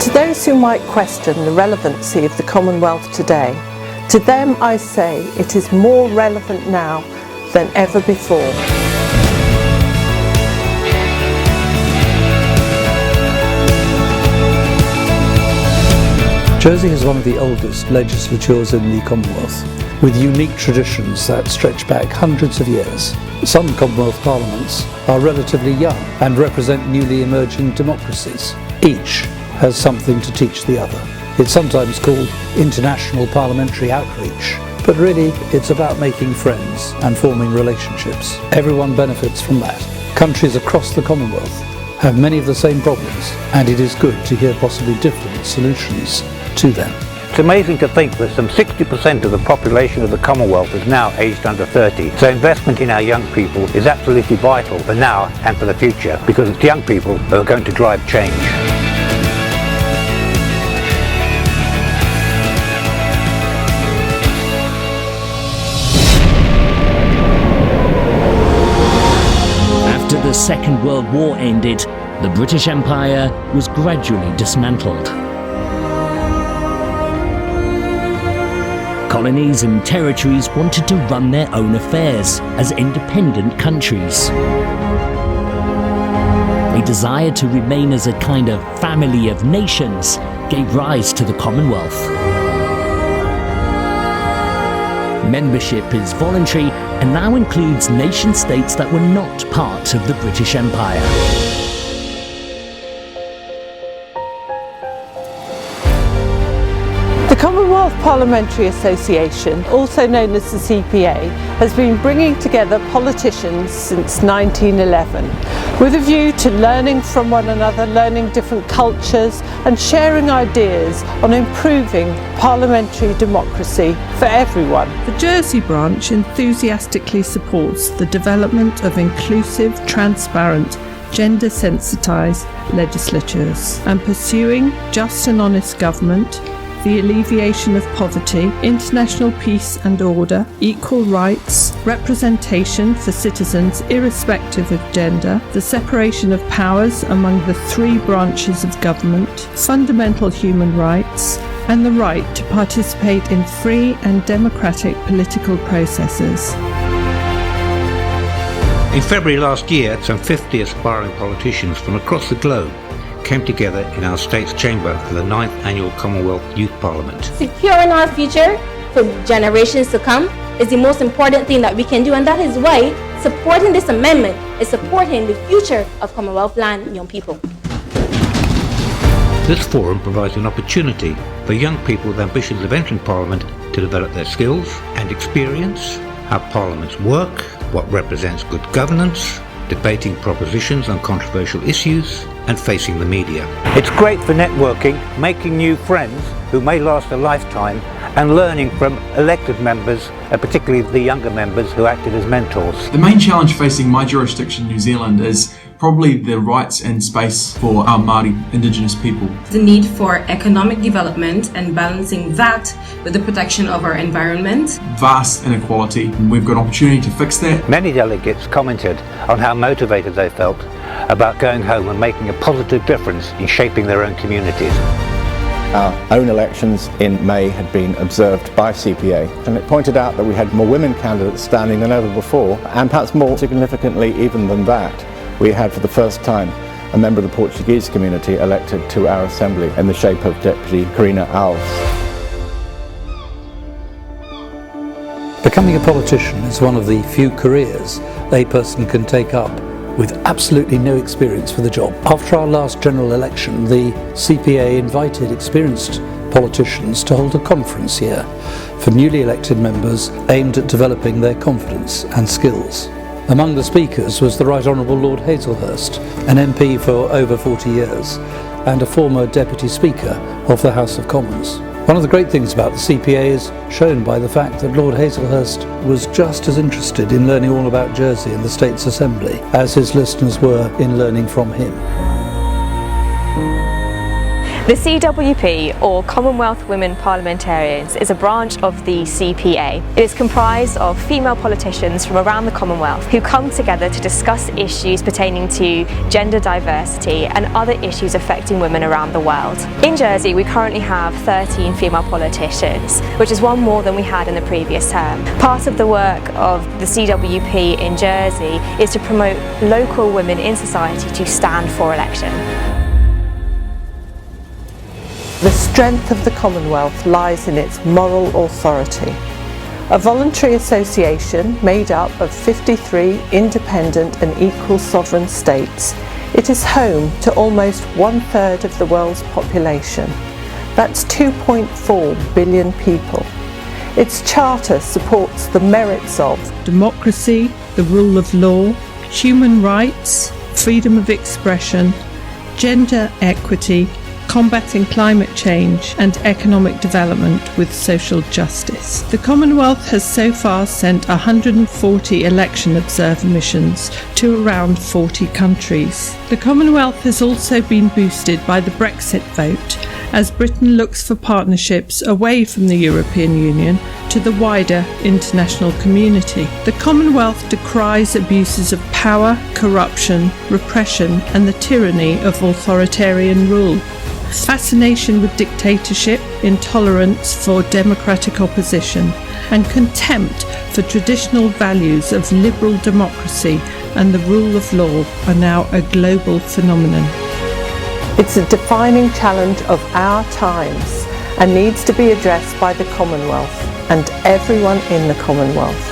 To those who might question the relevancy of the Commonwealth today, to them I say it is more relevant now than ever before. Jersey is one of the oldest legislatures in the Commonwealth, with unique traditions that stretch back hundreds of years. Some Commonwealth parliaments are relatively young and represent newly emerging democracies. Each has something to teach the other. It's sometimes called international parliamentary outreach, but really it's about making friends and forming relationships. Everyone benefits from that. Countries across the Commonwealth have many of the same problems, and it is good to hear possibly different solutions to them. It's amazing to think that some 60% of the population of the Commonwealth is now aged under 30. So investment in our young people is absolutely vital for now and for the future, because it's young people who are going to drive change. After the Second World War ended, the British Empire was gradually dismantled. Colonies and territories wanted to run their own affairs as independent countries. A desire to remain as a kind of family of nations gave rise to the Commonwealth. Membership is voluntary and now includes nation-states that were not part of the British Empire. The Commonwealth Parliamentary Association, also known as the CPA, has been bringing together politicians since 1911, with a view to learning from one another, learning different cultures and sharing ideas on improving parliamentary democracy for everyone. The Jersey branch enthusiastically supports the development of inclusive, transparent, gender-sensitised legislatures and pursuing just and honest government, the alleviation of poverty, international peace and order, equal rights, representation for citizens irrespective of gender, the separation of powers among the three branches of government, fundamental human rights, and the right to participate in free and democratic political processes. In February last year, some 50 aspiring politicians from across the globe came together in our state's chamber for the 9th Annual Commonwealth Youth Parliament. Securing our future for generations to come is the most important thing that we can do, and that is why supporting this amendment is supporting the future of Commonwealth land young people. This forum provides an opportunity for young people with ambitions of entering Parliament to develop their skills and experience how parliaments work, what represents good governance, debating propositions on controversial issues, and facing the media. It's great for networking, making new friends who may last a lifetime, and learning from elected members, particularly the younger members who acted as mentors. The main challenge facing my jurisdiction, New Zealand, is probably the rights and space for our Māori Indigenous people. The need for economic development and balancing that with the protection of our environment. Vast inequality, and we've got an opportunity to fix that. Many delegates commented on how motivated they felt about going home and making a positive difference in shaping their own communities. Our own elections in May had been observed by CPA, and it pointed out that we had more women candidates standing than ever before, and perhaps more significantly even than that, we had for the first time a member of the Portuguese community elected to our assembly in the shape of Deputy Karina Alves. Becoming a politician is one of the few careers a person can take up with absolutely no experience for the job. After our last general election, the CPA invited experienced politicians to hold a conference here for newly elected members aimed at developing their confidence and skills. Among the speakers was the Right Honourable Lord Hazelhurst, an MP for over 40 years and a former Deputy Speaker of the House of Commons. One of the great things about the CPA is shown by the fact that Lord Hazelhurst was just as interested in learning all about Jersey and the State's Assembly as his listeners were in learning from him. The CWP, or Commonwealth Women Parliamentarians, is a branch of the CPA. It is comprised of female politicians from around the Commonwealth who come together to discuss issues pertaining to gender diversity and other issues affecting women around the world. In Jersey, we currently have 13 female politicians, which is one more than we had in the previous term. Part of the work of the CWP in Jersey is to promote local women in society to stand for election. The strength of the Commonwealth lies in its moral authority. A voluntary association made up of 53 independent and equal sovereign states, it is home to almost 1/3 of the world's population. That's 2.4 billion people. Its charter supports the merits of democracy, the rule of law, human rights, freedom of expression, gender equity, combating climate change and economic development with social justice. The Commonwealth has so far sent 140 election observer missions to around 40 countries. The Commonwealth has also been boosted by the Brexit vote as Britain looks for partnerships away from the European Union to the wider international community. The Commonwealth decries abuses of power, corruption, repression and the tyranny of authoritarian rule. Fascination with dictatorship, intolerance for democratic opposition, and contempt for traditional values of liberal democracy and the rule of law are now a global phenomenon. It's a defining challenge of our times and needs to be addressed by the Commonwealth and everyone in the Commonwealth.